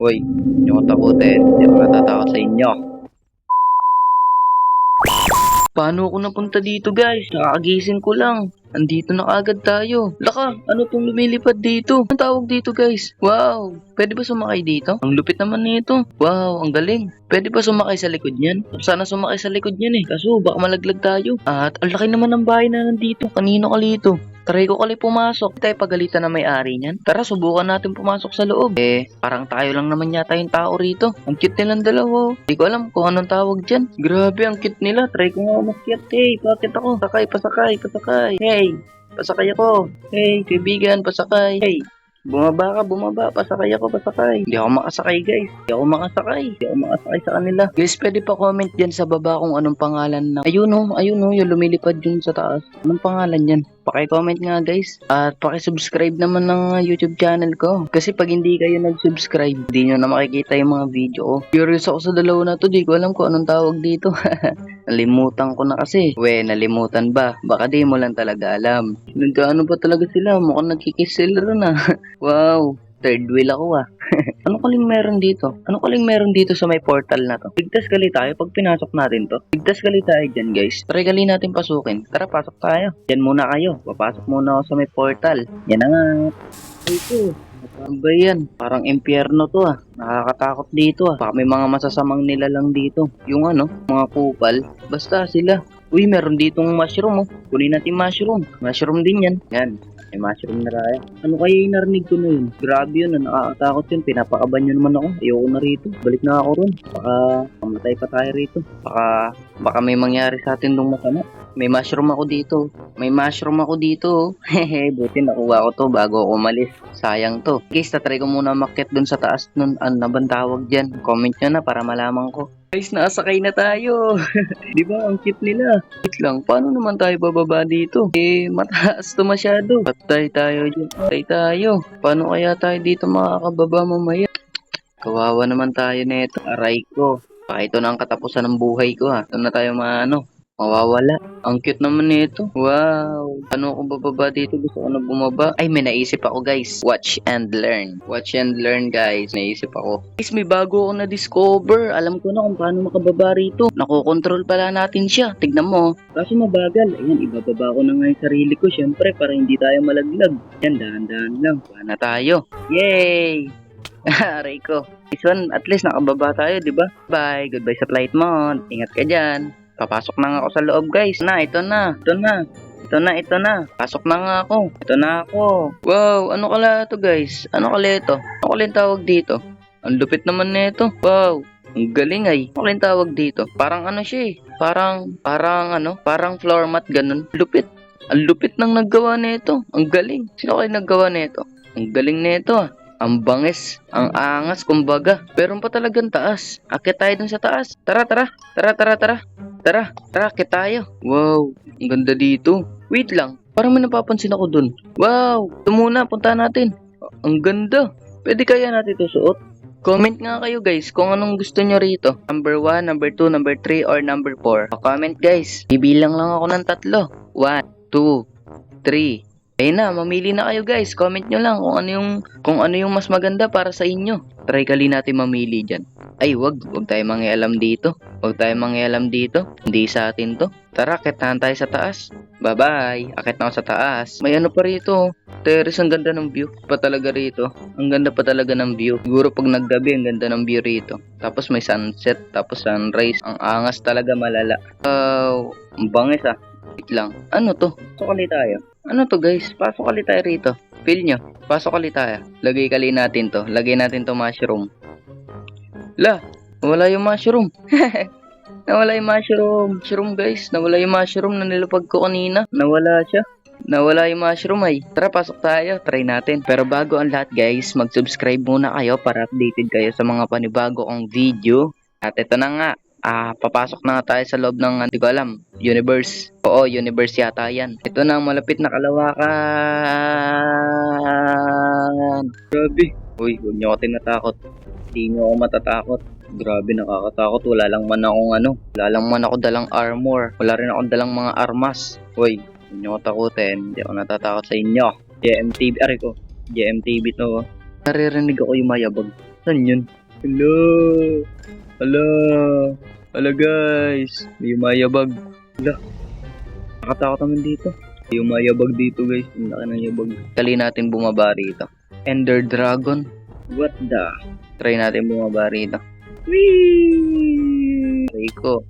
Hoy, hindi ako takutin. Hindi ako natatakot sa inyo. Paano ako napunta dito, guys? Nakagising ko lang. Andito na kaagad tayo. Laka, ano tong lumilipad dito? Anong tawag dito, guys? Wow, pwede ba sumakay dito? Ang lupit naman nito. Wow, ang galing. Pwede ba sumakay sa likod niyan? Sana sumakay sa likod niyan eh. Kaso baka malaglag tayo. At ang laki naman ng bahay na nandito. Kanino ka dito? Try ko kali pumasok. Tayo pagalitan na may-ari niyan. Tara, subukan natin pumasok sa loob. Parang tayo lang naman yata yung tao rito. Ang cute nilang dalawa. Hindi ko alam kung anong tawag dyan. Grabe, ang cute nila. Try ko nga umakyat. Hey, bakit ako? Pasakay. Hey, pasakay ako. Hey, kaibigan, pasakay. Hey, bumaba ka, bumaba. Pasakay ako. Hindi ako makasakay, guys. Hindi ako makasakay sa kanila. Guys, pwede pa comment dyan sa baba kung anong pangalan na. Ayun oh, yung lumilipad dun sa taas. Anong pangalan yan? Paki-comment nga, guys. At paki-subscribe naman ng YouTube channel ko. Kasi pag hindi kayo nag-subscribe, hindi nyo na makikita yung mga video ko. Curious ako sa dalawa na to. Di ko alam kung anong tawag dito. Nalimutan ko na kasi. Nalimutan ba? Baka di mo lang talaga alam. Nagkaano ba talaga sila? Mukhang nagkikiss sila rin ah. Wow, third wheel ako ah. Ano kaling meron dito sa may portal na to? Ligtas kali tayo pag pinasok natin to. Ligtas kali tayo dyan, guys. Try kali natin pasukin. Tara, pasok tayo. Yan muna kayo. Papasok muna ako sa may portal. Yan na nga. Ito. Ano ba yan? Parang impyerno to ah. Nakakatakot dito ah. Baka may mga masasamang nilalang dito. Yung mga kupal. Basta sila. Uy, meron ditong mushroom oh. Kunin natin mushroom. Mushroom din yan. Yan. May mushroom na tayo. Ano kaya yung narinig ko na yun? Grabe yun, nakakatakot yun. Pinapakaban nyo naman ako. Ayoko na rito. Balik na ako ron. Baka mamatay pa tayo rito. Baka may mangyari sa atin nung masama. May mushroom ako dito. Hehe, buti nakuha ko to bago ako umalis. Sayang to. Guys, tatry ko muna makyat dun sa taas nun. Ano na bang tawag dyan? Comment nyo na para malaman ko. Guys, nakasakay na tayo. Di ba? Ang cute nila. Wait lang, paano naman tayo bababa dito? Mataas to masyado. Patay tayo dyan. Patay tayo. Paano kaya tayo dito makakababa mamaya? Kawawa naman tayo nito. Aray ko. Baka ito na ang katapusan ng buhay ko ha. Ito na tayo mawawala. Ang cute naman nito. Wow. Paano ako bababa dito? Gusto ko na bumaba. Ay, may naisip ako, guys. Watch and learn. Watch and learn, guys. Naisip ako. Guys, may bago ako na-discover. Alam ko na kung paano makababa rito. Nakokontrol pala natin siya. Tignan mo. Kaso mabagal. Ayan, ibababa ko na nga yung sarili ko. Syempre, para hindi tayo malaglag. Yan, dahan-dahan lang. Paano tayo? Yay! Aray ko. This one, at least nakababa tayo, di ba? Bye. Goodbye sa flight mode. Ingat ka dyan. Papasok na nga ako sa loob, guys. Ito na. Pasok na nga ako. Ito na ako. Wow, ano kala to, guys? Ano kala ito? Ano kala yung tawag dito? Ang lupit naman nito. Wow, ang galing ay. Ano kala yung tawag dito? Parang ano siya eh. Parang floor mat ganun. Lupit. Ang lupit ng naggawa nito. Ang galing. Sino kayo naggawa nito? Ang galing nito ah. Ang bangis, ang angas, kumbaga. Pero pa talagang taas. Akit tayo dun sa taas. Tara, akit tayo. Wow, ang ganda dito. Wait lang, parang may napapansin ako dun. Wow, ito muna, punta natin. Ang ganda. Pwede kaya natin ito suot? Comment nga kayo guys kung anong gusto nyo rito. Number 1, number 2, number 3, or number 4. Comment guys. Bibilang lang ako ng 3. 1, 2, 3. Ayun na, mamili na kayo guys. Comment nyo lang kung ano yung mas maganda para sa inyo. Try kali natin mamili dyan. Ay, wag tayo mangialam dito. Hindi sa atin to. Tara, akitahan tayo sa taas. Bye-bye. Akit na ako sa taas. May ano pa rito. Terrace, ang ganda ng view pa talaga rito. Ang ganda pa talaga ng view. Siguro pag naggabi, ang ganda ng view rito. Tapos may sunset, tapos sunrise. Ang angas talaga, malala. Ang bangis ah. Wait lang. Ano to? Sukali tayo. Ano to guys? Pasok kali tayo rito. Feel nyo? Pasok kali tayo. Lagay kali natin to. Lagay natin to mushroom. La! Nawala yung mushroom. Nawala yung mushroom. Mushroom guys. Nawala yung mushroom na nilapag ko kanina. Nawala siya. Nawala yung mushroom ay. Tara, pasok tayo. Try natin. Pero bago ang lahat guys, mag-subscribe muna kayo para updated kayo sa mga panibago kong video. At ito na nga. Papasok na nga tayo sa loob ng, hindi ko alam, universe. Oo, universe yata yan. Ito na ang malapit na kalawakan. Grabe. Uy, huwag niyo ako tinatakot. Hindi niyo ako matatakot. Grabe, nakakatakot. Wala lang man ako dalang armor. Wala rin akong dalang mga armas. Uy, huwag niyo ako takutin. Hindi ako natatakot sa inyo. GMTV, ari ko. GMTV to. Naririnig ako yung mayabag. Saan yun? Hello. Hello. Hello guys. May umayabag. Hala. Nakatakot naman dito. May umayabag dito guys. Ang laki ng yabag. Kali natin bumaba rito. Ender Dragon. What the? Try natin bumaba rito. Whee! Try ko.